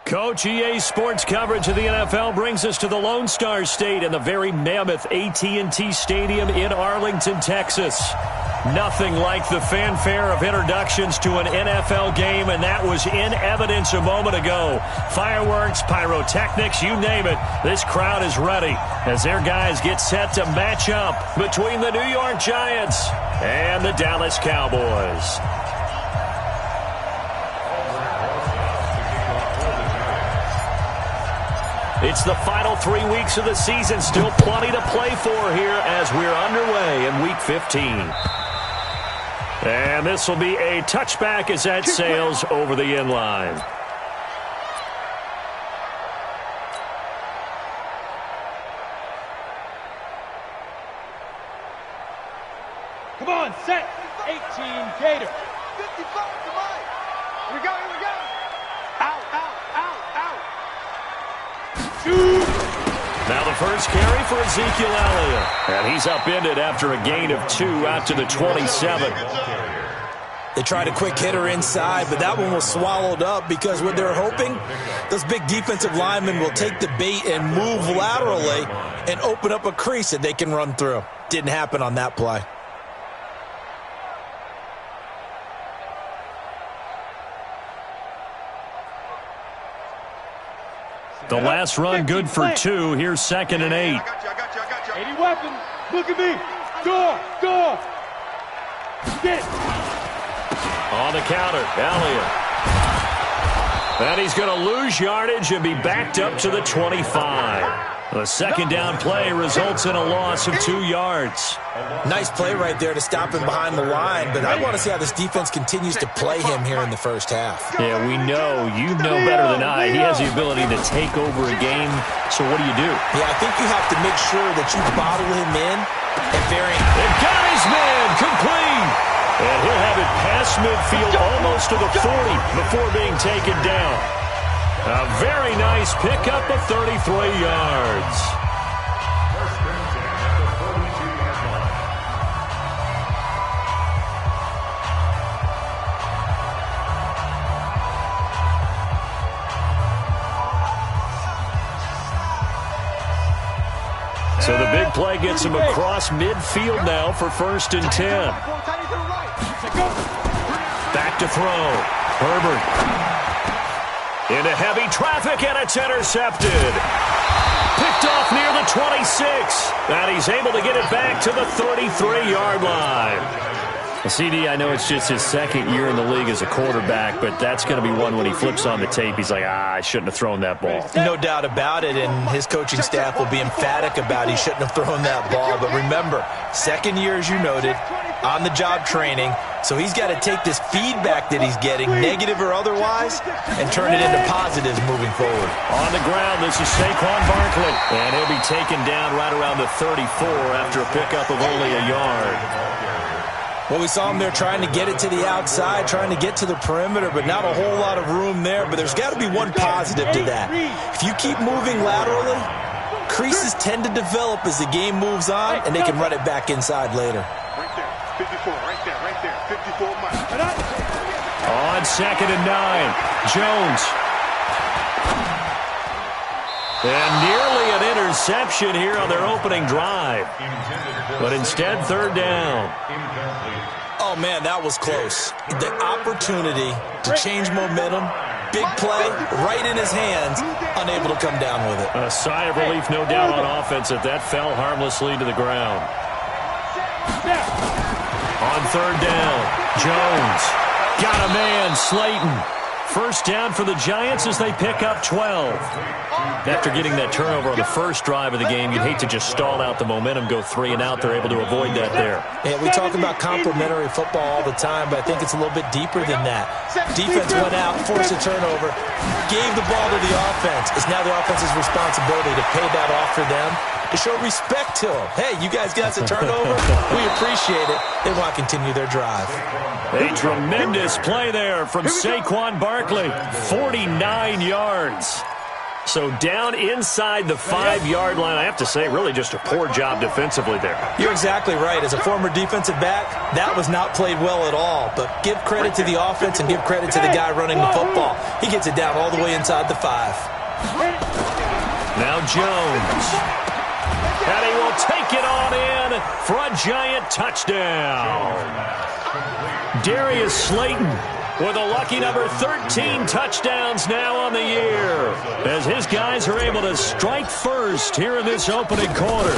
Coach, EA Sports coverage of the NFL brings us to the Lone Star State in the very mammoth AT&T Stadium in Arlington, Texas. Nothing like the fanfare of introductions to an NFL game, and that was in evidence a moment ago. Fireworks, pyrotechnics, you name it. This crowd is ready as their guys get set to match up between the New York Giants and the Dallas Cowboys. It's the final 3 weeks of the season. Still plenty to play for here as we're underway in Week 15. And this will be a touchback as that sails over the end line. Come on, set. 18, Gator. 55, come on. Here we go, here we go. Out, out, out, out. Now the first carry for Ezekiel Elliott. And he's upended after a gain of 2 out to the 27. They tried a quick hitter inside, but that one was swallowed up because what they're hoping, those big defensive linemen will take the bait and move laterally and open up a crease that they can run through. Didn't happen on that play. The last run good for 2. Here's 2nd and 8. 80 weapon. Look at me. Door. Get. On the counter, Elliott. And he's going to lose yardage and be backed up to the 25. The second down play results in a loss of 2 yards. Nice play right there to stop him behind the line, but I want to see how this defense continues to play him here in the first half. Yeah, we know. You know better than I. He has the ability to take over a game, so what do you do? Yeah, I think you have to make sure that you bottle him in and varying. And got his man complete. And he'll have it past midfield almost to the 40 before being taken down. A very nice pickup of 33 yards. So the big play gets him across midfield now for 1st and 10. Back to throw. Herbert. Into heavy traffic, and it's intercepted. Picked off near the 26. And he's able to get it back to the 33-yard line. CD, I know it's just his 2nd year in the league as a quarterback, but that's going to be one when he flips on the tape. He's like, I shouldn't have thrown that ball. No doubt about it, and his coaching staff will be emphatic about he shouldn't have thrown that ball. But remember, 2nd year, as you noted, on-the-job training, so he's got to take this feedback that he's getting, negative or otherwise, and turn it into positives moving forward. On the ground, this is Saquon Barkley, and he'll be taken down right around the 34 after a pickup of only a yard. Well, we saw him there trying to get it to the outside, trying to get to the perimeter, but not a whole lot of room there. But there's got to be one positive to that. If you keep moving laterally, creases tend to develop as the game moves on, and they can run it back inside later. Right there, 54, right there, 54 miles. On 2nd and 9, Jones. And nearly an interception here on their opening drive. But instead, 3rd down. Oh, man, that was close. The opportunity to change momentum, big play, right in his hands, unable to come down with it. A sigh of relief, no doubt, on offense that fell harmlessly to the ground. On 3rd down, Jones. Got a man, Slayton. First down for the Giants as they pick up 12. After getting that turnover on the first drive of the game, you'd hate to just stall out the momentum, go 3 and out. They're able to avoid that there. Yeah, we talk about complementary football all the time, but I think it's a little bit deeper than that. Defense went out, forced a turnover, gave the ball to the offense. It's now the offense's responsibility to pay that off for them, to show respect to them. Hey, you guys got a turnover? We appreciate it. They want to continue their drive. A tremendous play there from Saquon Barkley. 49 yards. So down inside the 5-yard line. I have to say, really just a poor job defensively there. You're exactly right. As a former defensive back, that was not played well at all. But give credit to the offense and give credit to the guy running the football. He gets it down all the way inside the 5. Now Jones. And he will take it on in for a giant touchdown. Darius Slayton with a lucky number 13 touchdowns now on the year, as his guys are able to strike first here in this opening quarter.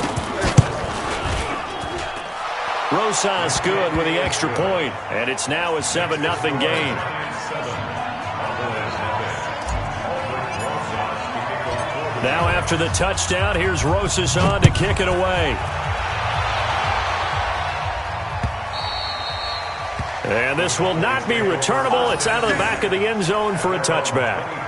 Rosas good with the extra point, and it's now a 7-0 game. Now after the touchdown, here's Rosas on to kick it away. And this will not be returnable. It's out of the back of the end zone for a touchback.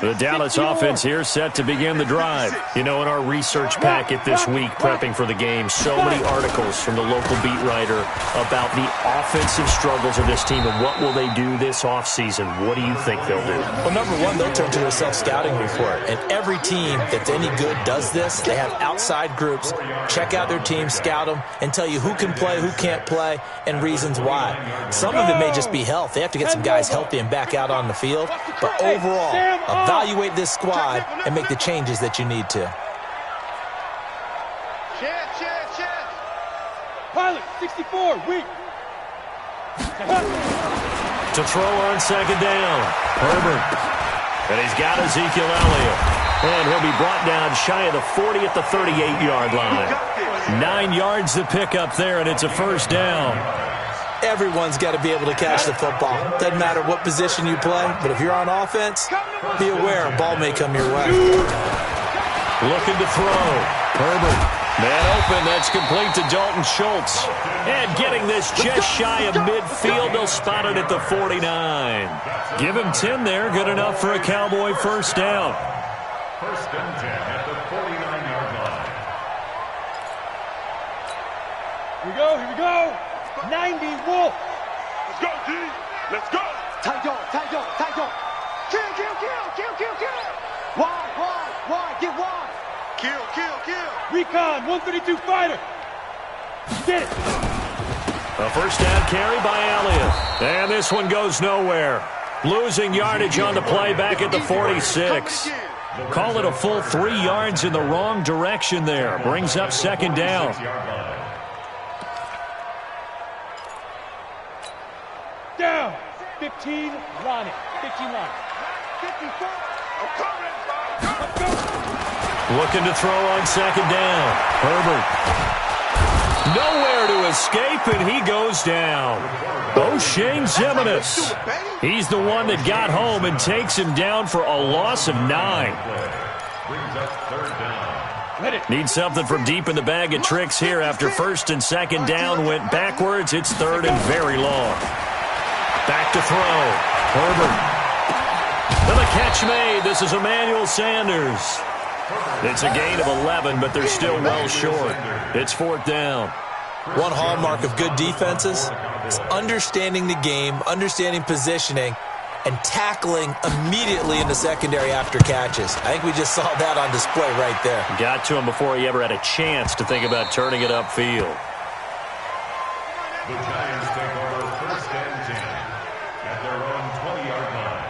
The Dallas offense here set to begin the drive. You know, in our research packet this week, prepping for the game, so many articles from the local beat writer about the offensive struggles of this team and what will they do this offseason. What do you think they'll do? Well, number one, they'll turn to a self-scouting report. And every team that's any good does this. They have outside groups, check out their team, scout them, and tell you who can play, who can't play, and reasons why. Some of it may just be health. They have to get some guys healthy and back out on the field. But overall, evaluate this squad and make the changes that you need to. Pilot, 64, weak. To throw on second down, Herbert. And he's got Ezekiel Elliott. And he'll be brought down shy of the 40 at the 38-yard line. 9 yards to pick up there, and it's a first down. Everyone's got to be able to catch the football. Doesn't matter what position you play, but if you're on offense, be aware a ball may come your way. Looking to throw. Herbert. Man open. That's complete to Dalton Schultz. And getting this just shy of midfield. They'll spot it at the 49. Give him 10 there. Good enough for a Cowboy first down. First and 10 at the 49-yard line. Here we go. 90 Wolf. Let's go, G. Let's go. Tight dog. Kill. Wide. Get wide. Kill. Recon, 132 fighter. Get it. A first down carry by Elliott. And this one goes nowhere. Losing yardage on the play back at the 46. Call it a full 3 yards in the wrong direction there. Brings up second down. Down. 15 line. 54. I'm coming. Let's go. Looking to throw on second down. Herbert. Nowhere to escape, and he goes down. O'Shane Ximines. He's the one that got home and takes him down for a loss of 9. Brings up third down. Need something from deep in the bag of tricks here after first and second down went backwards. It's third and very long. Back to throw. Herbert. And the catch made. This is Emmanuel Sanders. It's a gain of 11, but they're still well short. It's fourth down. One hallmark of good defenses is understanding the game, understanding positioning, and tackling immediately in the secondary after catches. I think we just saw that on display right there. Got to him before he ever had a chance to think about turning it upfield. The Giants take over first and 10 at their own 20-yard line.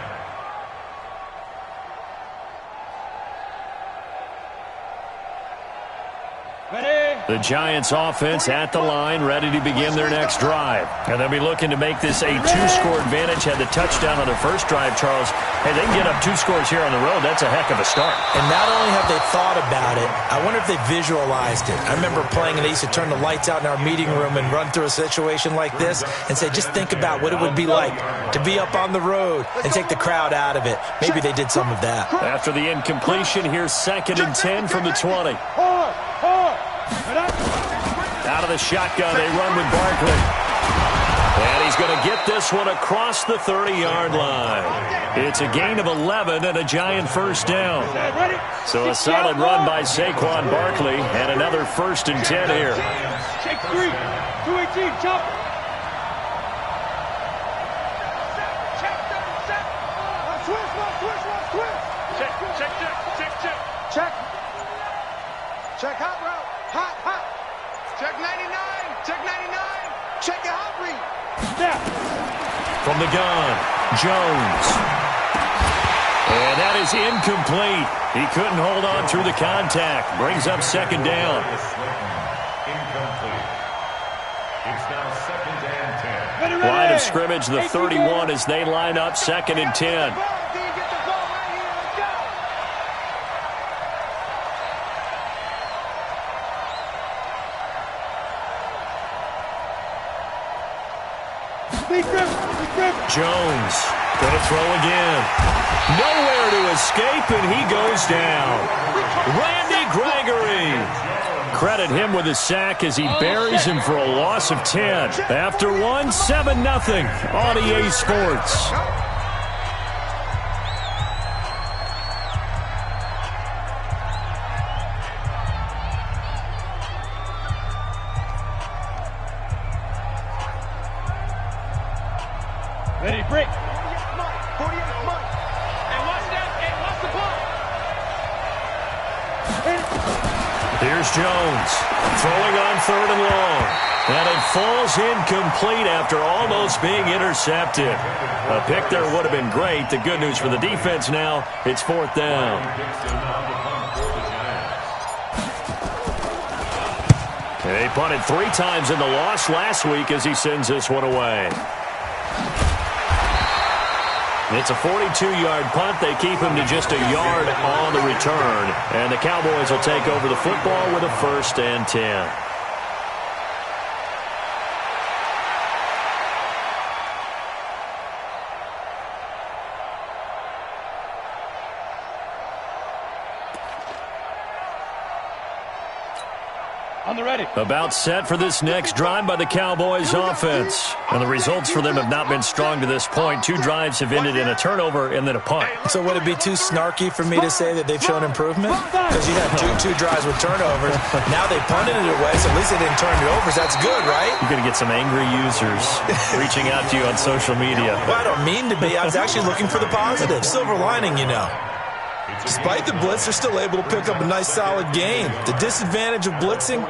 The Giants offense at the line, ready to begin their next drive. And they'll be looking to make this a 2-score advantage. Had the touchdown on their first drive, Charles. Hey, they can get up 2 scores here on the road. That's a heck of a start. And not only have they thought about it, I wonder if they visualized it. I remember playing, and they used to turn the lights out in our meeting room and run through a situation like this and say, just think about what it would be like to be up on the road and take the crowd out of it. Maybe they did some of that. After the incompletion, here's second and 10 from the 20. Out of the shotgun, they run with Barkley. And he's going to get this one across the 30-yard line. It's a gain of 11 and a giant first down. So a solid run by Saquon Barkley and another 1st and 10 here. Check 3. 218, jump. Check hot route. Hot. Check 99. Check 99. Check your hot read. Snap. From the gun, Jones. And that is incomplete. He couldn't hold on through the contact. Brings up 2nd down. Incomplete. It's now 2nd and 10. Line of scrimmage, the 31 as they line up 2nd and 10. Jones going to throw again. Nowhere to escape, and he goes down. Randy Gregory. Credit him with a sack as he buries him for a loss of 10. After one, 7-0 on EA Sports. Ready, break. 48 Mike. And watch that. And watch the ball. Here's Jones throwing on 3rd and long. And it falls incomplete after almost being intercepted. A pick there would have been great. The good news for the defense now, it's 4th down. They punted 3 times in the loss last week as he sends this one away. It's a 42-yard punt. They keep him to just a yard on the return. And the Cowboys will take over the football with a 1st and 10. On the ready. About set for this next drive by the Cowboys offense. And the results for them have not been strong to this point. 2 drives have ended in a turnover and then a punt. So would it be too snarky for me to say that they've shown improvement? Because you had two drives with turnovers. Now they punted it away, so at least they didn't turn it over. So that's good, right? You're going to get some angry users reaching out to you on social media. Well, I don't mean to be. I was actually looking for the positive. Silver lining, you know. Despite the blitz, they're still able to pick up a nice, solid gain. The disadvantage of blitzing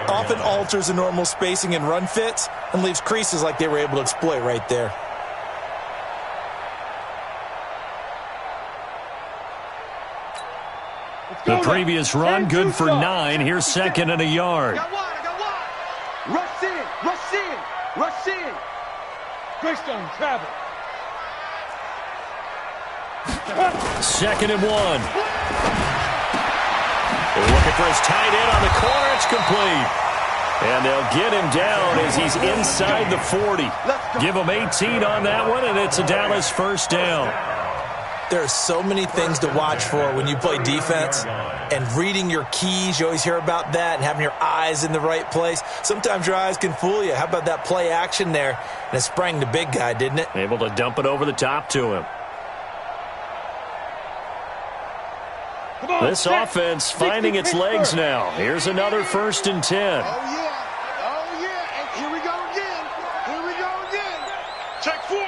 often alters the normal spacing and run fits and leaves creases like they were able to exploit right there. The previous run, good for 9. Here's 2nd and a yard. I got one. Rush in. Greystone travel. 2nd and 1. They're looking for his tight end on the corner. It's complete. And they'll get him down as he's inside the 40. Give him 18 on that one, and it's a Dallas 1st down. There are so many things to watch for when you play defense. And reading your keys, you always hear about that, and having your eyes in the right place. Sometimes your eyes can fool you. How about that play action there? And it sprang the big guy, didn't it? Able to dump it over the top to him. This offense finding its legs now. Here's another 1st and 10. Oh, yeah. And here we go again. Check 4.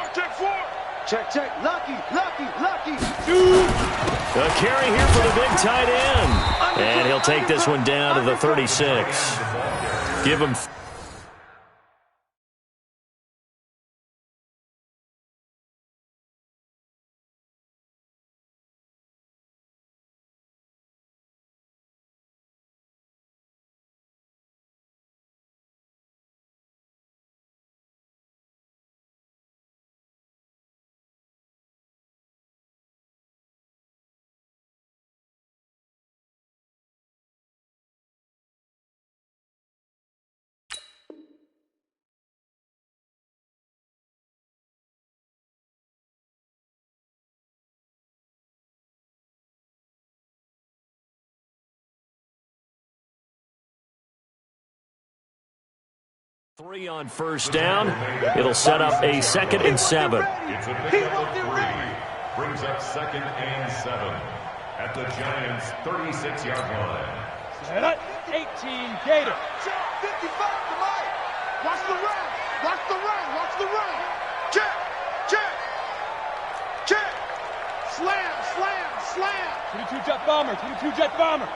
Check. Lucky. A carry here for the big tight end. And he'll take this one down to the 36. Give him... 3 on first down. It'll set up a 2nd and 7. It's a pickup of 3. Brings up 2nd and 7 at the Giants' 36-yard line. Set up. 18 Gator. 55 to Mike. Watch the run. Watch the run. Watch the run. Check. Check. Check. Slam. Slam. Slam. 22 jet bomber. 22 jet bomber.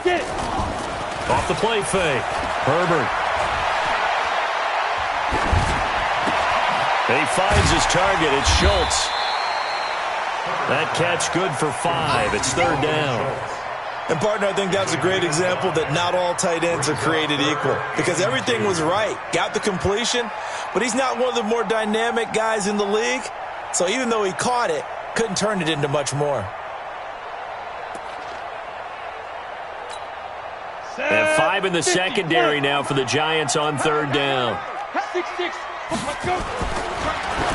Get it. Off the play fake. Herbert. He finds his target. It's Schultz. That catch good for 5. It's 3rd down. And, partner, I think that's a great example that not all tight ends are created equal because everything was right. Got the completion, but he's not one of the more dynamic guys in the league. So even though he caught it, couldn't turn it into much more. And 5 in the secondary now for the Giants on 3rd down. 6-6. Let's go.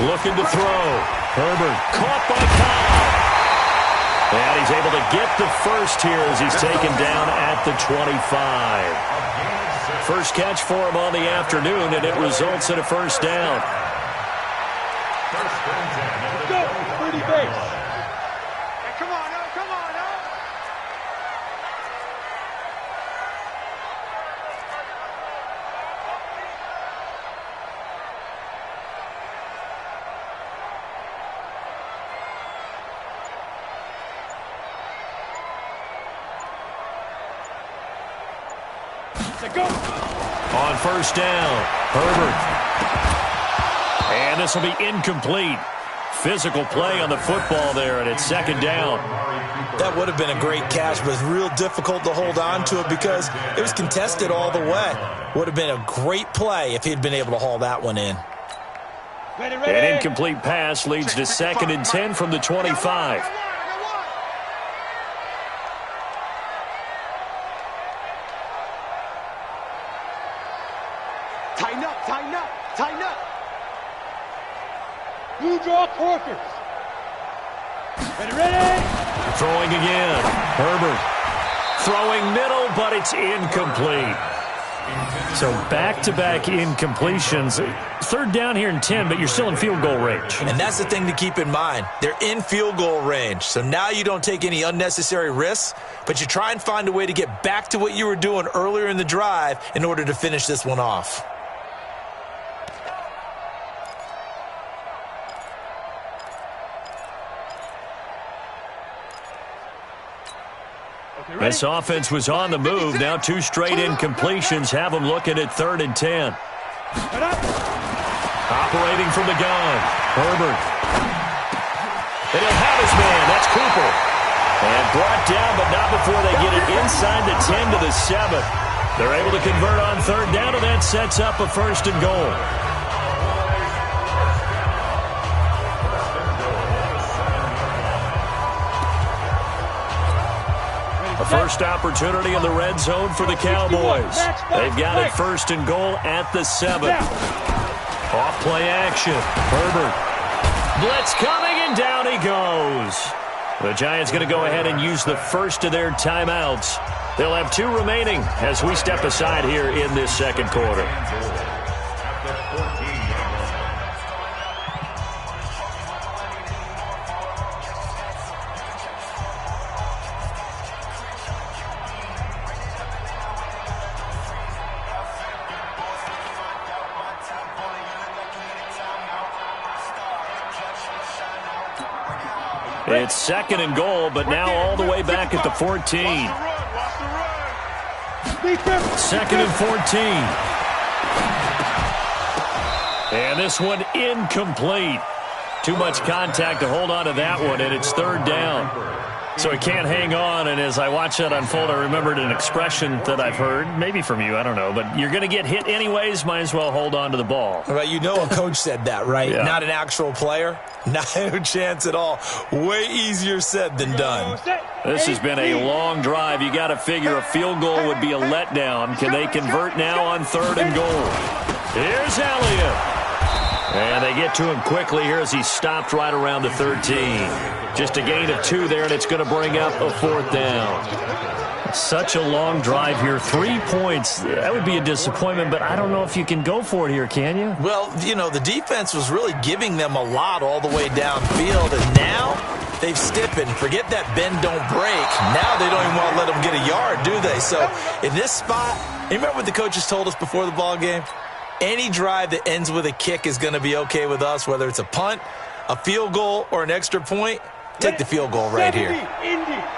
Looking to throw. Herbert caught by Cobb. And he's able to get the first here as he's taken down at the 25. First catch for him on the afternoon, and it results in a first down. Let's go. 30 base. Hey, come on, no. Come on, no. Go. On first down, Herbert. And this will be incomplete. Physical play on the football there, and it's 2nd down. That would have been a great catch, but it's real difficult to hold on to it because it was contested all the way. Would have been a great play if he'd been able to haul that one in. Ready, ready. An incomplete pass leads to 2nd and 10 from the 25. Tighten up, tighten up, tighten up. Blue draw quarters. Ready, ready. Throwing again. Herbert. Throwing middle, but it's incomplete. So back-to-back incompletions. 3rd down here in 10, but you're still in field goal range. And that's the thing to keep in mind. They're in field goal range. So now you don't take any unnecessary risks, but you try and find a way to get back to what you were doing earlier in the drive in order to finish this one off. This offense was on the move. Now 2 straight incompletions have them looking at 3rd and 10. Operating from the gun, Herbert. And he'll have his man. That's Cooper. And brought down, but not before they get it inside the 10 to the 7. They're able to convert on 3rd down, and that sets up a 1st and goal. A first opportunity in the red zone for the Cowboys. They've got it 1st and goal at the 7. Off play action. Herbert. Blitz coming, and down he goes. The Giants going to go ahead and use the first of their timeouts. They'll have 2 remaining as we step aside here in this 2nd quarter. It's 2nd and goal, but now all the way back at the 14. 2nd and 14. And this one incomplete. Too much contact to hold on to that one, and it's 3rd down. So he can't hang on, and as I watch that unfold, I remembered an expression that I've heard, maybe from you, I don't know, but you're going to get hit anyways, might as well hold on to the ball. Right, you know a coach said that, right? Yeah. Not an actual player. No chance at all. Way easier said than done. This has been a long drive. You got to figure a field goal would be a letdown. Can they convert now on 3rd and goal? Here's Elliott. And they get to him quickly here as he stopped right around the 13. Just a gain of 2 there, and it's going to bring up a 4th down. Such a long drive here. 3 points. That would be a disappointment, but I don't know if you can go for it here, can you? Well, you know, the defense was really giving them a lot all the way downfield, and now they've stiffened. Forget that bend, don't break. Now they don't even want to let them get a yard, do they? So in this spot, you remember what the coaches told us before the ball game? Any drive that ends with a kick is going to be okay with us, whether it's a punt, a field goal, or an extra point. Take the field goal right here.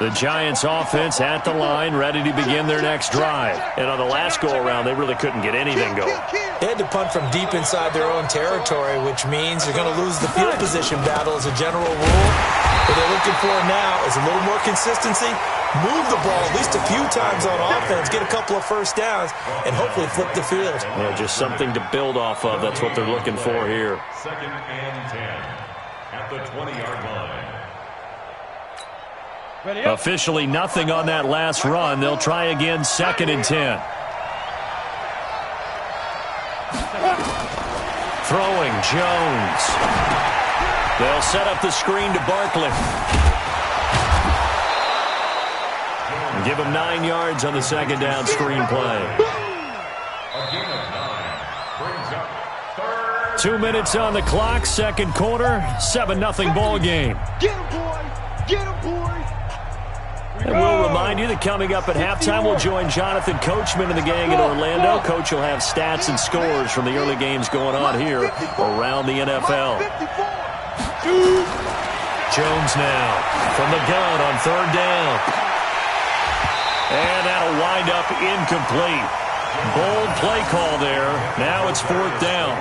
The Giants offense at the line, ready to begin their next drive. And on the last go-around, they really couldn't get anything going. They had to punt from deep inside their own territory, which means you're going to lose the field position battle as a general rule. What they're looking for now is a little more consistency, move the ball at least a few times on offense, get a couple of first downs, and hopefully flip the field. Yeah, just something to build off of. That's what they're looking for here. 2nd and 10 at the 20-yard line. Officially nothing on that last run. They'll try again 2nd and 10. Throwing Jones. They'll set up the screen to Barkley. And give him 9 yards on the 2nd down screen play. A gain of 9 brings up 3rd. 2 minutes on the clock, 2nd quarter, 7-0 ball game. Get him, boy! Get him, boy! And we'll remind you that coming up at halftime, we'll join Jonathan Coachman and the gang in Orlando. Coach will have stats and scores from the early games going on here around the NFL. Jones now from the gun on 3rd down. And that'll wind up incomplete. Bold play call there. Now it's 4th down.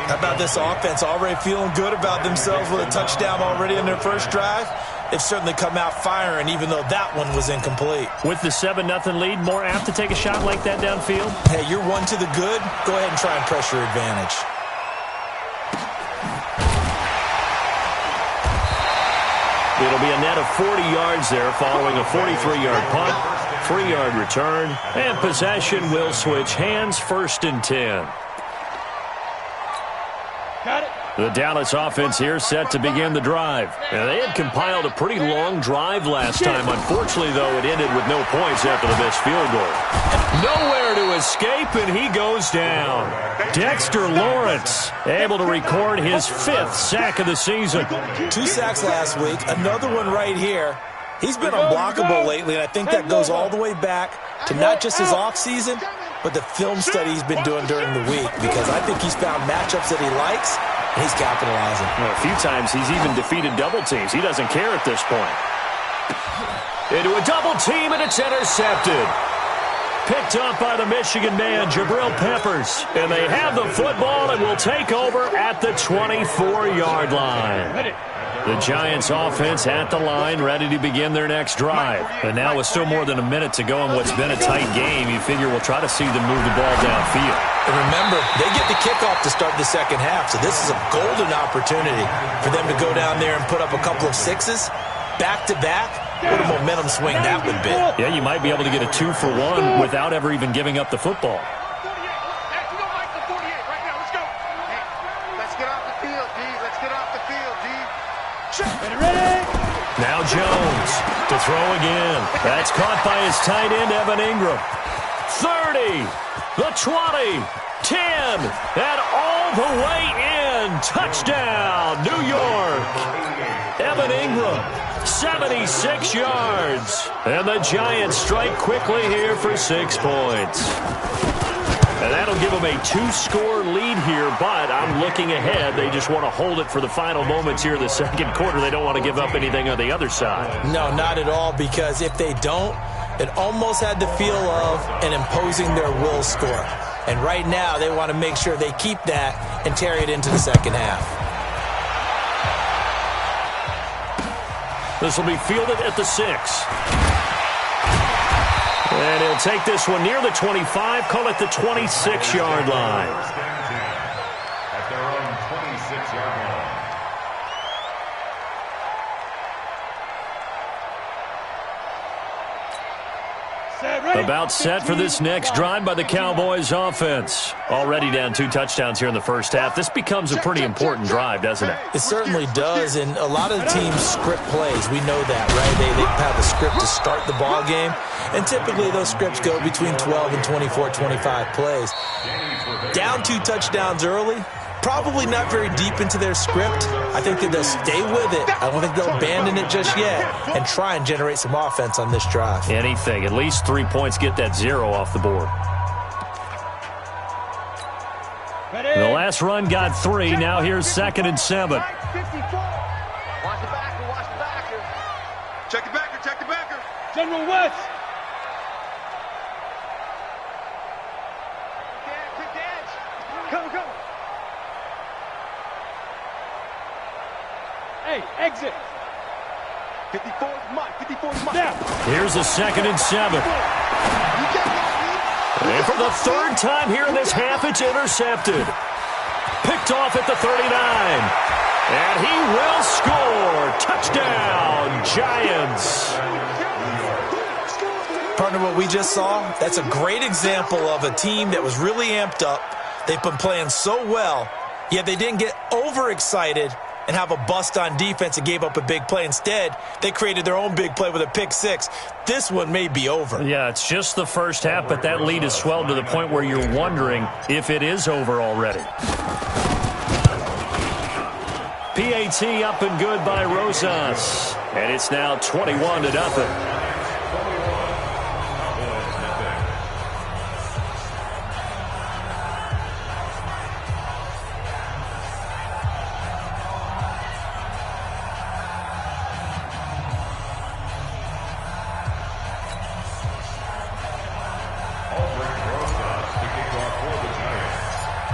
How about this offense already feeling good about themselves with a touchdown already in their first drive? They've certainly come out firing, even though that one was incomplete. With the 7-0 lead, more apt to take a shot like that downfield? Hey, you're one to the good. Go ahead and try and press your advantage. It'll be a net of 40 yards there following a 43-yard punt, 3-yard return, and possession will switch hands. 1st and 10. Got it. The Dallas offense here set to begin the drive. And they had compiled a pretty long drive last time. Unfortunately, though, it ended with no points after the missed field goal. Nowhere to escape, and he goes down. Dexter Lawrence able to record his 5th sack of the season. 2 sacks last week, another one right here. He's been unblockable lately, and I think that goes all the way back to not just his offseason, but the film study he's been doing during the week, because I think he's found matchups that he likes, and he's capitalizing. Well, a few times he's even defeated double teams. He doesn't care at this point. Into a double team, and it's intercepted. Picked up by the Michigan man, Jabril Peppers. And they have the football and will take over at the 24-yard line. The Giants offense at the line, ready to begin their next drive. And now with still more than a minute to go in what's been a tight game, you figure we'll try to see them move the ball downfield. And remember, they get the kickoff to start the 2nd half, so this is a golden opportunity for them to go down there and put up a couple of 6s back-to-back. What a momentum swing that would be. Yeah, you might be able to get a 2-for-1 without ever even giving up the football. Now Jones to throw again. That's caught by his tight end, Evan Ingram. 30, the 20, 10, and all the way in. Touchdown, New York. Evan Ingram, 76 yards. And the Giants strike quickly here for 6 points. And that'll give them a 2-score lead here, but I'm looking ahead. They just want to hold it for the final moments here in the 2nd quarter. They don't want to give up anything on the other side. No, not at all, because if they don't, it almost had the feel of an imposing their will score. And right now, they want to make sure they keep that and carry it into the 2nd half. This will be fielded at the 6. And he'll take this one near the 25, call it the 26-yard line. At their own 26-yard line. About set for this next drive by the Cowboys offense. Already down 2 touchdowns here in the first half. This becomes a pretty important drive, doesn't it? It certainly does, and a lot of the teams script plays. We know that, right? They have a script to start the ball game, and typically those scripts go between 12 and 24, 25 plays. Down 2 touchdowns early, probably not very deep into their script. I think that they'll stay with it. I don't think they'll abandon it just yet and try and generate some offense on this drive. Anything. At least 3 points, get that 0 off the board. The last run got 3. Now here's 2nd and 7. Watch the backer, watch the backer. Check the backer, check the backer. General West. Quick dance. Come. Hey, exit. 54's Mike. 54's Mike. Now. Here's a 2nd and 7. And for the 3rd time here in this half, it's intercepted. Picked off at the 39. And he will score. Touchdown, Giants. Partner, what we just saw, that's a great example of a team that was really amped up. They've been playing so well, yet they didn't get overexcited and have a bust on defense and gave up a big play. Instead, they created their own big play with a pick-6. This one may be over. Yeah, it's just the first half, but that lead has swelled to the point where you're wondering if it is over already. PAT up and good by Rosas. And it's now 21-0.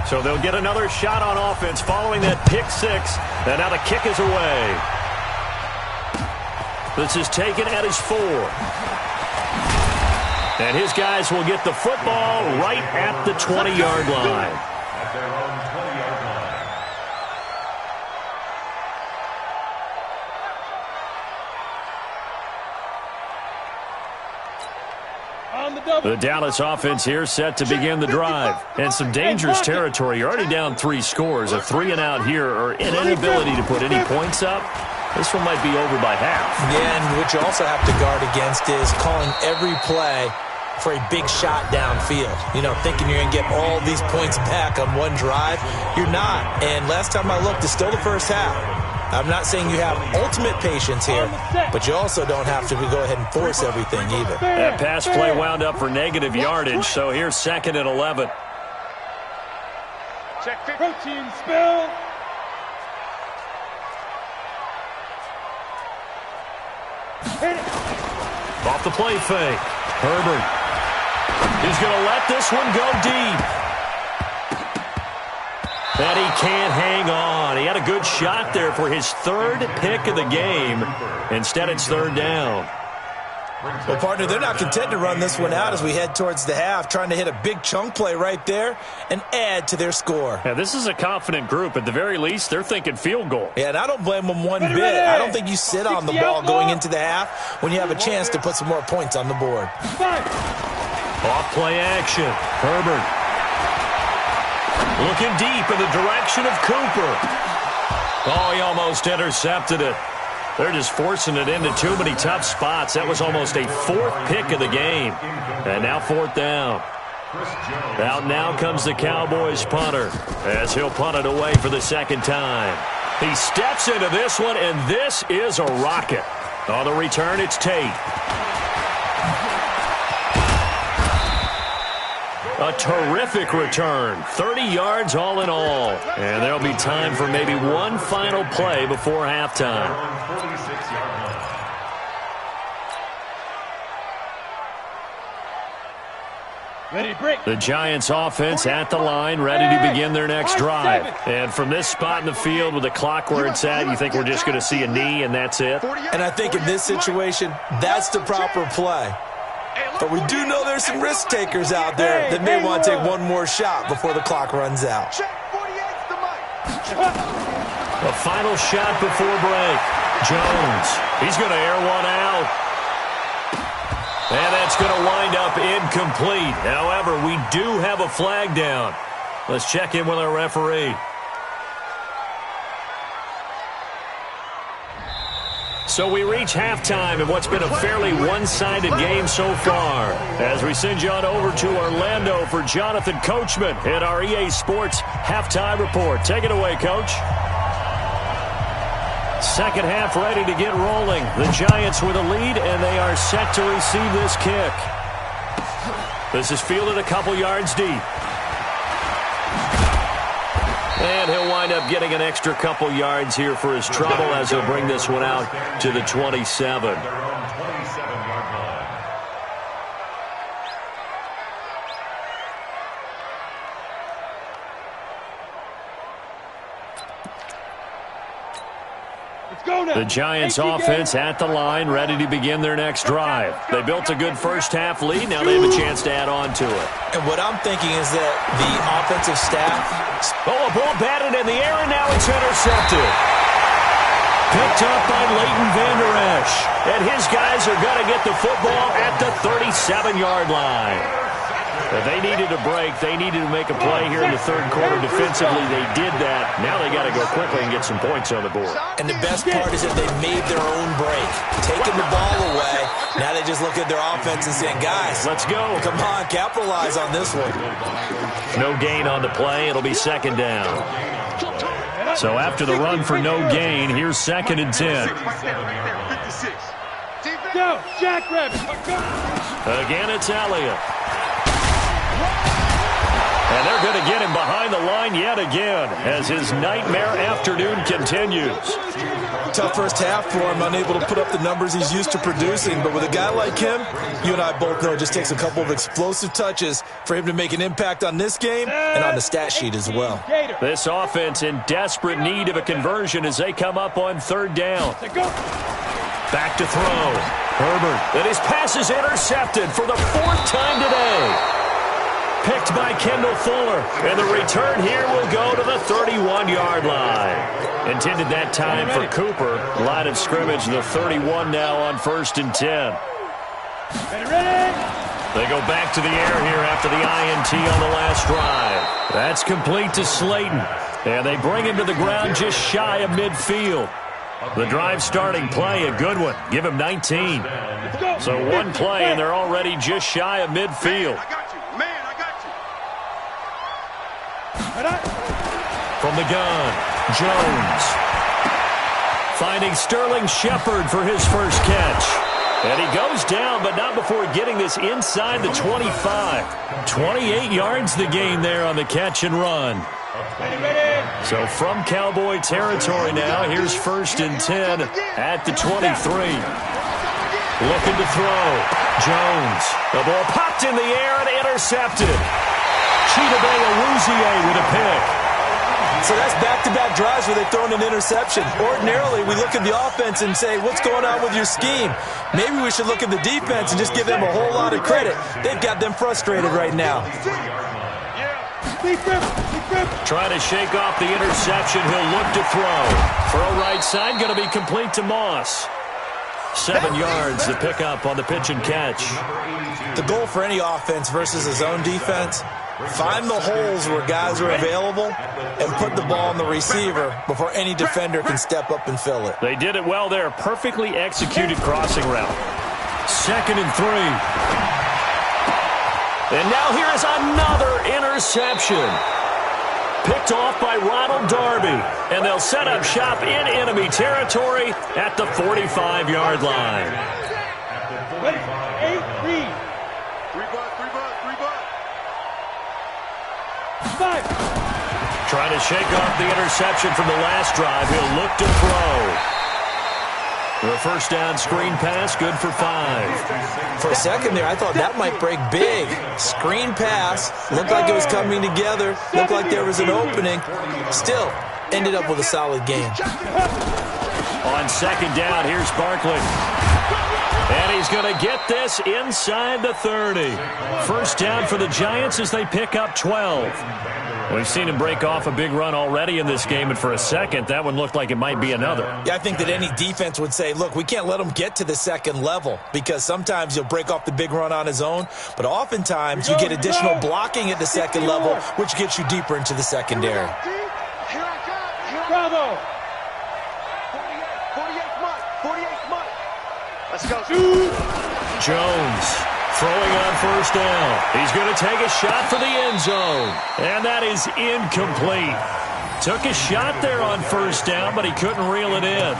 So they'll get another shot on offense following that pick-6. And now the kick is away. This is taken at his 4. And his guys will get the football right at the 20-yard line. At their own 20-yard line. The Dallas offense here set to begin the drive. And some dangerous territory. You're already down 3 scores. A 3 and out here, or an inability to put any points up. This one might be over by half. Yeah, and what you also have to guard against is calling every play for a big shot downfield. You know, thinking you're going to get all these points back on one drive. You're not. And last time I looked, it's still the first half. I'm not saying you have ultimate patience here, but you also don't have to go ahead and force everything either. That pass play wound up for negative yardage, so here's 2nd and 11. Check protein spill. Off the play fake. Herbert. He's going to let this one go deep. And he can't hang on. He had a good shot there for his 3rd pick of the game. Instead, it's 3rd down. Well, partner, they're not content to run this one out as we head towards the half, trying to hit a big chunk play right there and add to their score. Yeah, this is a confident group. At the very least, they're thinking field goul. Yeah, and I don't blame them one bit. I don't think you sit on the ball going into the half when you have a chance to put some more points on the board. Off play action. Herbert. Looking deep in the direction of Cooper. Oh, he almost intercepted it. They're just forcing it into too many tough spots. That was almost a 4th pick of the game. And now 4th down. Out now comes the Cowboys punter as he'll punt it away for the 2nd time. He steps into this one, and this is a rocket. On the return, it's Tate. A terrific return. 30 yards all in all. And there'll be time for maybe one final play before halftime. Ready to break. The Giants offense at the line, ready to begin their next drive. And from this spot in the field with the clock where it's at, you think we're just going to see a knee and that's it? And I think in this situation, that's the proper play. But we do know there's some risk takers out there that may want to take one more shot before the clock runs out. A final shot before break. Jones, he's going to air one out. And that's going to wind up incomplete. However, we do have a flag down. Let's check in with our referee. So we reach halftime in what's been a fairly one-sided game so far. As we send you on over to Orlando for Jonathan Coachman in our EA Sports Halftime Report. Take it away, Coach. Second half ready to get rolling. The Giants with a lead, and they are set to receive this kick. This is fielded a couple yards deep. And he'll wind up getting an extra couple yards here for his trouble as he'll bring this one out to the 27. The Giants offense at the line, ready to begin their next drive. They built a good first half lead. Now they have a chance to add on to it. And what I'm thinking is that the offensive staff... Oh, a ball batted in the air, and now it's intercepted. Picked up by Leighton Vander Esch. And his guys are going to get the football at the 37-yard line. If they needed a break, they needed to make a play here in the third quarter. Defensively, they did that. Now they got to go quickly and get some points on the board. And the best part is that they made their own break. Taking the ball away, now they just look at their offense and saying, guys, let's go. Come on, capitalize on this one. No gain on the play. It'll be second down. So after the run for no gain, here's second and 10. Go, Jackrabbit. Again, it's Elliott. And they're going to get him behind the line yet again as his nightmare afternoon continues. Tough first half for him, unable to put up the numbers he's used to producing. But with a guy like him, you and I both know it just takes a couple of explosive touches for him to make an impact on this game and on the stat sheet as well. This offense in desperate need of a conversion as they come up on third down. Back to throw. Herbert. And his pass is intercepted for the fourth time today. Picked by Kendall Fuller. And the return here will go to the 31-yard line. Intended that time for Cooper. Line of scrimmage, the 31 now on 1st and 10. They go back to the air here after the INT on the last drive. That's complete to Slayton. And they bring him to the ground just shy of midfield. The drive starting play, a good one. Give him 19. So one play, and they're already just shy of midfield. From the gun, Jones. Finding Sterling Shepard for his first catch. And he goes down, but not before getting this inside the 25. 28 yards the gain there on the catch and run. So from Cowboy territory now, here's 1st and 10 at the 23. Looking to throw. Jones. The ball popped in the air and intercepted. Chidobe Awuzie with a pick. So that's back-to-back drives where they've thrown an interception. Ordinarily, we look at the offense and say, what's going on with your scheme? Maybe we should look at the defense and just give them a whole lot of credit. They've got them frustrated right now. Trying to shake off the interception. He'll look to throw. Throw right side, going to be complete to Moss. 7 yards to pick up on the pitch and catch. The goal for any offense versus a zone defense, find the holes where guys are available and put the ball on the receiver before any defender can step up and fill it. They did it well there. Perfectly executed crossing route. 2nd and 3. And now here is another interception. Picked off by Ronald Darby. And they'll set up shop in enemy territory at the 45-yard line. 8-3. 5. Trying to shake off the interception from the last drive. He'll look to throw. The first down screen pass, good for 5. For a second there, I thought that might break big. Screen pass, looked like it was coming together, looked like there was an opening. Still, ended up with a solid game. On 2nd down, here's Barkley. And he's going to get this inside the 30. First down for the Giants as they pick up 12. We've seen him break off a big run already in this game, and for a second, that one looked like it might be another. Yeah, I think that any defense would say, look, we can't let him get to the second level, because sometimes he'll break off the big run on his own, but oftentimes you get additional blocking at the second level, which gets you deeper into the secondary. Bravo! 48 months. Let's go. Jones throwing on first down. He's going to take a shot for the end zone. And that is incomplete. Took a shot there on first down, but he couldn't reel it in.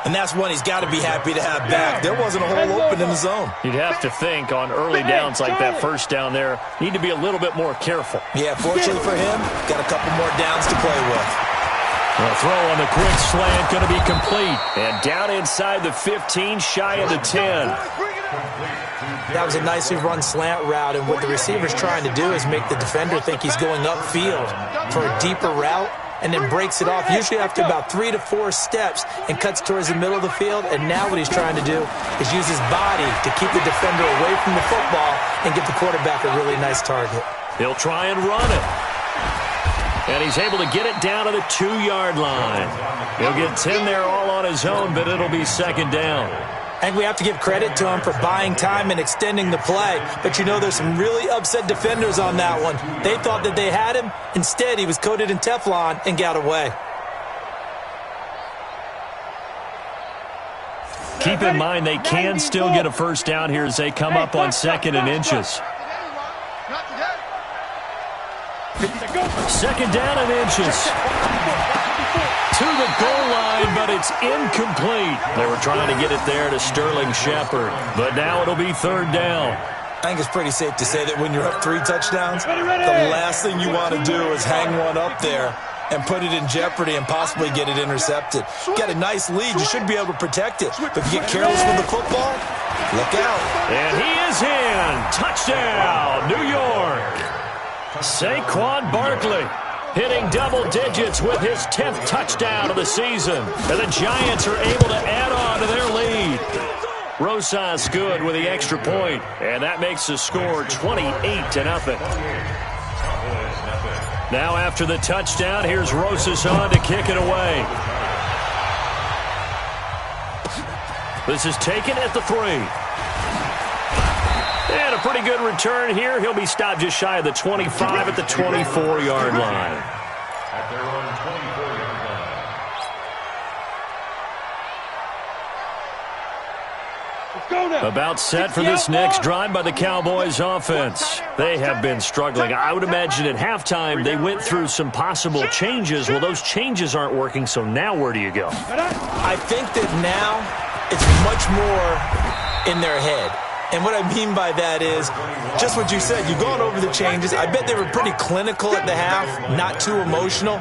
And that's one he's got to be happy to have back. There wasn't a hole open in the zone. You'd have to think on early downs like that first down there, need to be a little bit more careful. Yeah, fortunately for him, got a couple more downs to play with. The throw on the quick slant going to be complete. And down inside the 15, shy of the 10. That was a nicely run slant route, and what the receiver's trying to do is make the defender think he's going upfield for a deeper route, and then breaks it off, usually after about 3 to 4 steps, and cuts towards the middle of the field. And now what he's trying to do is use his body to keep the defender away from the football and get the quarterback a really nice target. He'll try and run it. And he's able to get it down to the 2-yard line. He'll get 10 there all on his own, but it'll be second down. I think we have to give credit to him for buying time and extending the play. But you know, there's some really upset defenders on that one. They thought that they had him. Instead, he was coated in Teflon and got away. Keep in mind they can still get a first down here as they come up on 2nd and inches. Second down and inches. To the goal line, but it's incomplete. They were trying to get it there to Sterling Shepard, but now it'll be 3rd down. I think it's pretty safe to say that when you're up 3 touchdowns, the last thing you want to do is hang one up there and put it in jeopardy and possibly get it intercepted. Get a nice lead, you should be able to protect it. But if you get careless with the football, look out. And he is in. Touchdown, New York. Saquon Barkley hitting double digits with his 10th touchdown of the season. And the Giants are able to add on to their lead. Rosas good with the extra point, and that makes the score 28-0. Now after the touchdown, here's Rosas on to kick it away. This is taken at the 3. And a pretty good return here. He'll be stopped just shy of the 25 at the 24-yard line. At their own 24-yard line. Let's go now. About set for this next drive by the Cowboys offense. They have been struggling. I would imagine at halftime they went through some possible changes. Well, those changes aren't working, so now where do you go? I think that now it's much more in their head. And what I mean by that is just what you said. You've gone over the changes. I bet they were pretty clinical at the half, not too emotional.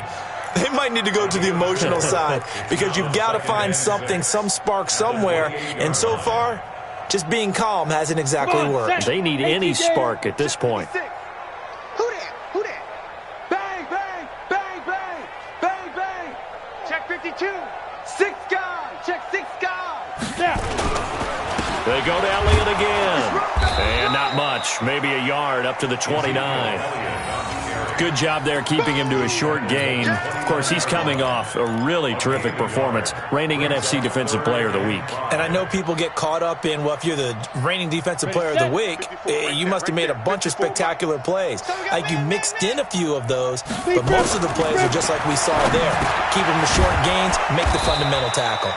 They might need to go to the emotional side because you've got to find something, some spark somewhere. And so far, just being calm hasn't exactly worked. They need any spark at this point. Who that? Who that? Bang, bang, bang, bang, bang, bang. Check 52. 6 guys. Check 6 guys. Yeah. They go to Elliott again. And not much. Maybe a yard up to the 29. Good job there keeping him to a short gain. Of course, he's coming off a really terrific performance, reigning NFC Defensive Player of the Week. And I know people get caught up in, well, if you're the reigning Defensive Player of the Week, you must have made a bunch of spectacular plays. Like you mixed in a few of those, but most of the plays are just like we saw there. Keep him to short gains, make the fundamental tackle.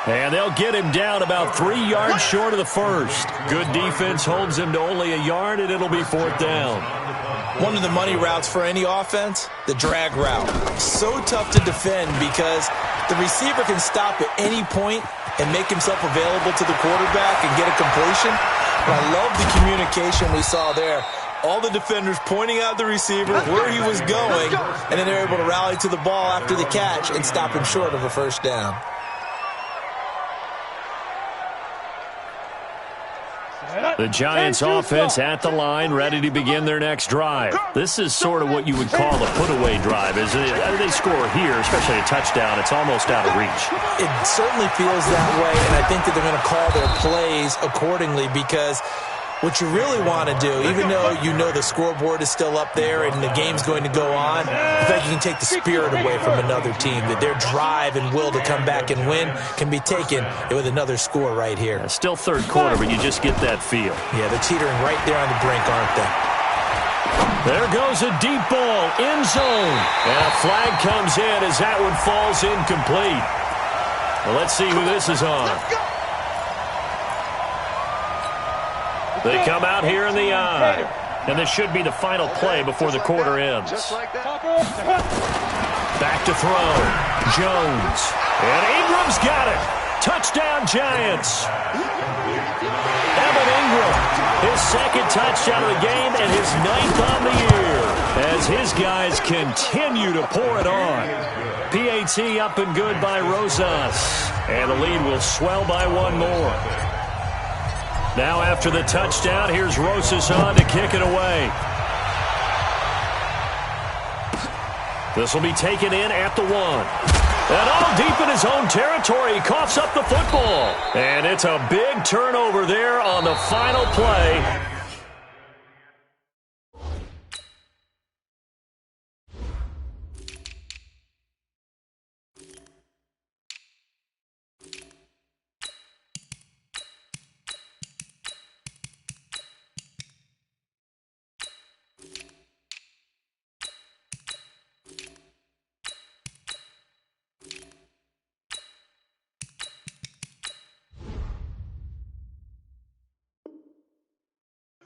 And they'll get him down about 3 yards short of the first. Good defense holds him to only a yard, and it'll be 4th down. One of the money routes for any offense, the drag route. So tough to defend because the receiver can stop at any point and make himself available to the quarterback and get a completion. But I love the communication we saw there. All the defenders pointing out the receiver, where he was going, and then they're able to rally to the ball after the catch and stop him short of a first down. The Giants offense at the line, ready to begin their next drive. This is sort of what you would call a put-away drive. As they score here, especially a touchdown, it's almost out of reach. It certainly feels that way, and I think that they're going to call their plays accordingly, because what you really want to do, even though you know the scoreboard is still up there and the game's going to go on, the fact you can take the spirit away from another team, that their drive and will to come back and win can be taken with another score right here. Still third quarter, but you just get that feel. Yeah, they're teetering right there on the brink, aren't they? There goes a deep ball, end zone. And a flag comes in as that one falls incomplete. Well, let's see who this is on. They come out here in the eye. And this should be the final play before the quarter ends. Back to throw. Jones. And Ingram's got it. Touchdown, Giants. Evan Ingram, his second touchdown of the game and his 9th on the year, as his guys continue to pour it on. PAT up and good by Rosas. And the lead will swell by one more. Now after the touchdown, here's Rosas on to kick it away. This will be taken in at the 1. And all deep in his own territory, he coughs up the football. And it's a big turnover there on the final play.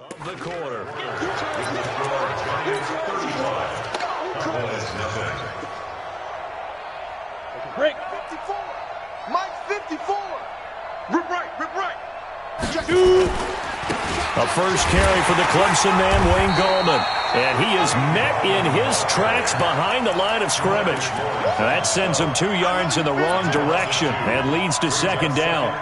Of the quarter. Break. 54. Mike 54. Rip right, rip right. A first carry for the Clemson man, Wayne Gallman. And he is met in his tracks behind the line of scrimmage. Now that sends him 2 yards in the wrong direction and leads to second down.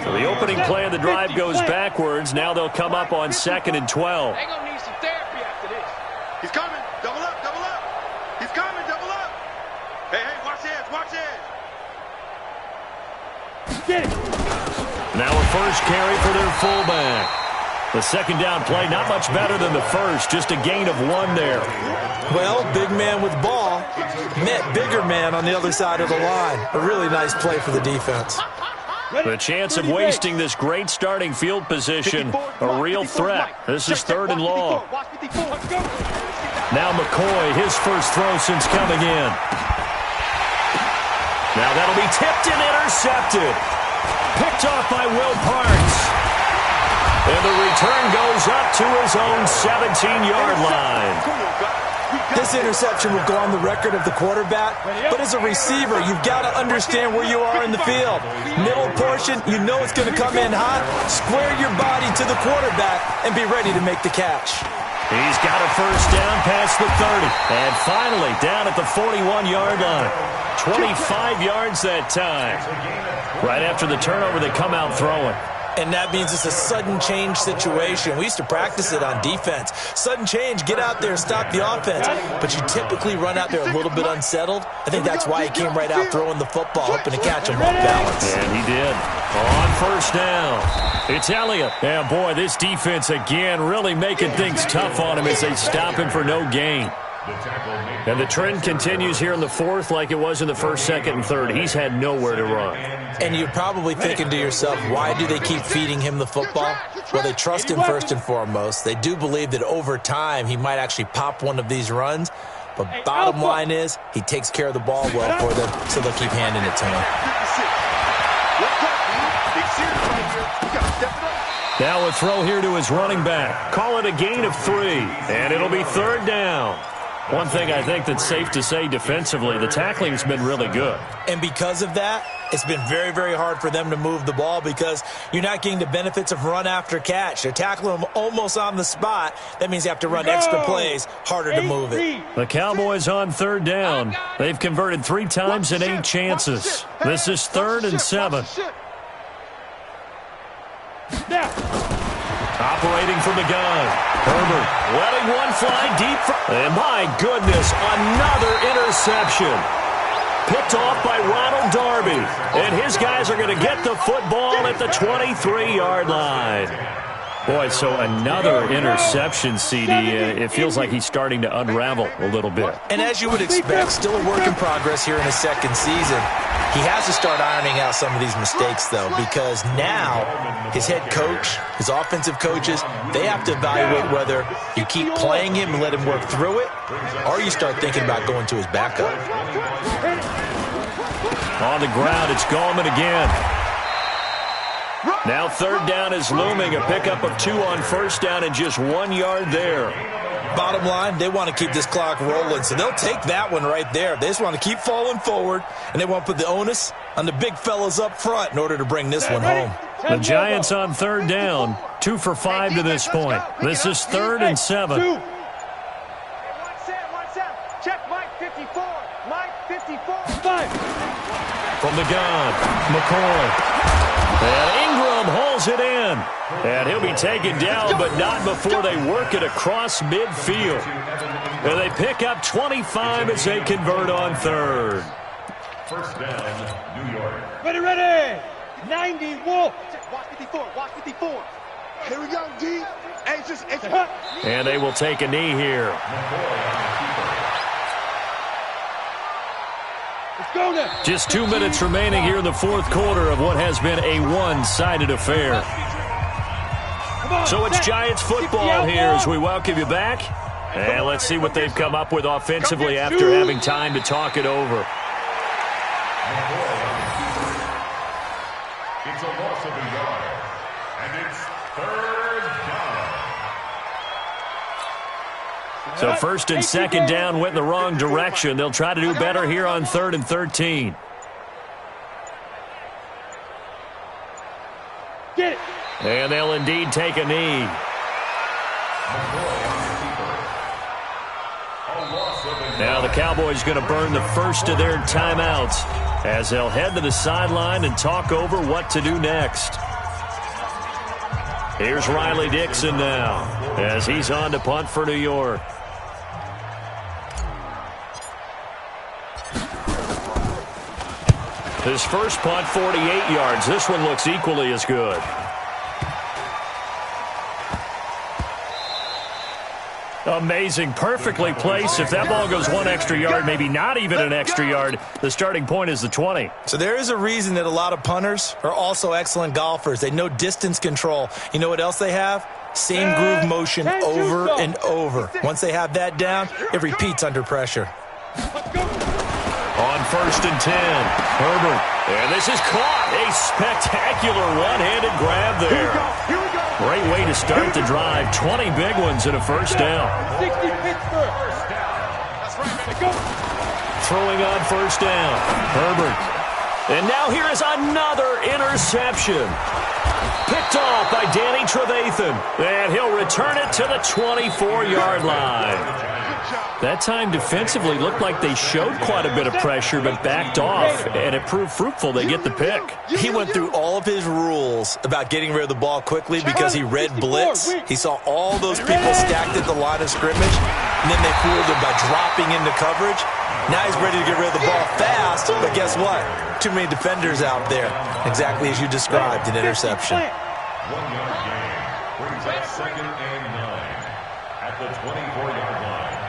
So the opening play of the drive goes backwards. Now they'll come up on 2nd and 12. They're going to need some therapy after this. He's coming. Double up, double up. He's coming, double up. Hey, watch this, watch this. Get it. Now a first carry for their fullback. The second down play, not much better than the first, just a gain of 1 there. Well, big man with ball met bigger man on the other side of the line. A really nice play for the defense. The chance of wasting this great starting field position, a real threat. This is 3rd and long. Now McCoy, his first throw since coming in. Now that'll be tipped and intercepted. Picked off by Will Parks. And the return goes up to his own 17-yard line. This interception will go on the record of the quarterback, but as a receiver, you've got to understand where you are in the field. Middle portion, you know it's going to come in hot. Square your body to the quarterback and be ready to make the catch. He's got a first down past the 30. And finally, down at the 41-yard line. 25 yards that time. Right after the turnover, they come out throwing. And that means it's a sudden change situation. We used to practice it on defense. Sudden change, get out there, stop the offense. But you typically run out there a little bit unsettled. I think that's why he came right out throwing the football, hoping to catch him off balance. And he did. On first down, it's Elliott. Yeah, boy, this defense again really making things tough on him as they stop him for no gain. And the trend continues here in the 4th like it was in the 1st, 2nd, and 3rd. He's had nowhere to run. And you're probably thinking to yourself, why do they keep feeding him the football? Well, they trust him first and foremost. They do believe that over time he might actually pop one of these runs. But bottom line is, he takes care of the ball well for them, so they'll keep handing it to him. Now a throw here to his running back. Call it a gain of 3, and it'll be 3rd down. One thing I think that's safe to say defensively, the tackling's been really good. And because of that, it's been very, very hard for them to move the ball because you're not getting the benefits of run after catch. They're tackling them almost on the spot. That means you have to run extra plays, harder to move it. The Cowboys on 3rd down. They've converted 3 times in 8 chances. This is 3rd and 7. Now. Operating from the gun. Herbert letting one fly deep. And my goodness, another interception. Picked off by Ronald Darby. And his guys are going to get the football at the 23-yard line. Boy, so another interception, CD. It feels like he's starting to unravel a little bit. And as you would expect, still a work in progress here in his second season. He has to start ironing out some of these mistakes, though, because now his head coach, his offensive coaches, they have to evaluate whether you keep playing him and let him work through it, or you start thinking about going to his backup. On the ground, it's Gallman again. Now third down is looming, a pickup of 2 on first down and just 1 yard there. Bottom line, they want to keep this clock rolling, so they'll take that one right there. They just want to keep falling forward, and they want to put the onus on the big fellas up front in order to bring this one home. The Giants on third down, 2 for 5 to this point. This is 3rd and 7. Check Mike 54. Mike 54. 5. From the gun, McCoy. And Ingram hauls it in. And he'll be taken down, but not before they work it across midfield. And they pick up 25 as they convert on third. First down, New York. Ready. 90 Wolf. Watch 54. Watch 54. Here we go, D. And they will take a knee here. Just 2 minutes remaining here in the fourth quarter of what has been a one-sided affair. So it's Giants football here as we welcome you back. And let's see what they've come up with offensively after having time to talk it over. It's a loss of a yard, and it's 3rd down. So 1st and 2nd down went in the wrong direction. They'll try to do better here on 3rd and 13. Get it. And they'll indeed take a knee. Now the Cowboys going to burn the first of their timeouts as they'll head to the sideline and talk over what to do next. Here's Riley Dixon now as he's on to punt for New York. His first punt, 48 yards. This one looks equally as good. Amazing. Perfectly placed. If that ball goes 1 extra yard, maybe not even an extra yard, the starting point is the 20. So there is a reason that a lot of punters are also excellent golfers. They know distance control. You know what else they have? Same groove motion over and over. Once they have that down, it repeats under pressure. On 1st and 10, Herbert. And this is caught. A spectacular one-handed grab there. Great way to start the drive. 20 big ones and a first down. 60 Pittsburgh. Throwing on 1st down, Herbert. And now here is another interception. Picked off by Danny Trevathan. And he'll return it to the 24-yard line. That time defensively looked like they showed quite a bit of pressure but backed off, and it proved fruitful. They get the pick. He went through all of his rules about getting rid of the ball quickly because he read blitz. He saw all those people stacked at the line of scrimmage, and then they fooled him by dropping into coverage. Now he's ready to get rid of the ball fast, but guess what? Too many defenders out there. Exactly as you described, an interception. 1 yard gain brings up 2nd and 9 at the 24-yard line.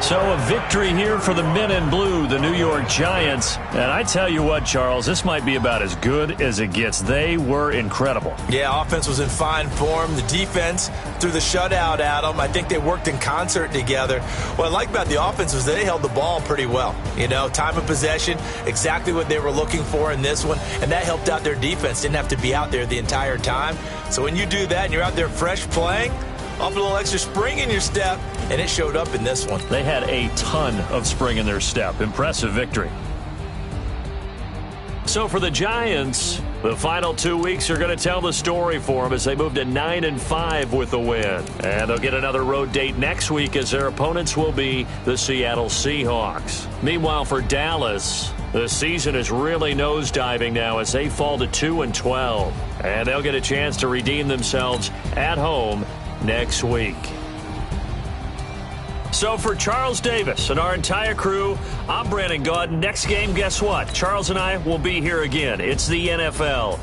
So a victory here for the men in blue, the New York Giants. And I tell you what, Charles, this might be about as good as it gets. They were incredible. Yeah, offense was in fine form. The defense threw the shutout at them. I think they worked in concert together. What I like about the offense was they held the ball pretty well. You know, time of possession, exactly what they were looking for in this one. And that helped out their defense. Didn't have to be out there the entire time. So when you do that and you're out there fresh playing, off a little extra spring in your step, and it showed up in this one. They had a ton of spring in their step. Impressive victory. So for the Giants, the final 2 weeks are going to tell the story for them as they move to 9-5 with a win. And they'll get another road date next week as their opponents will be the Seattle Seahawks. Meanwhile, for Dallas, The season is really nosediving now as they fall to 2-12. And they'll get a chance to redeem themselves at home next week. So for Charles Davis and our entire crew, I'm Brandon Gaudin. Next game, guess what? Charles and I will be here again. It's the NFL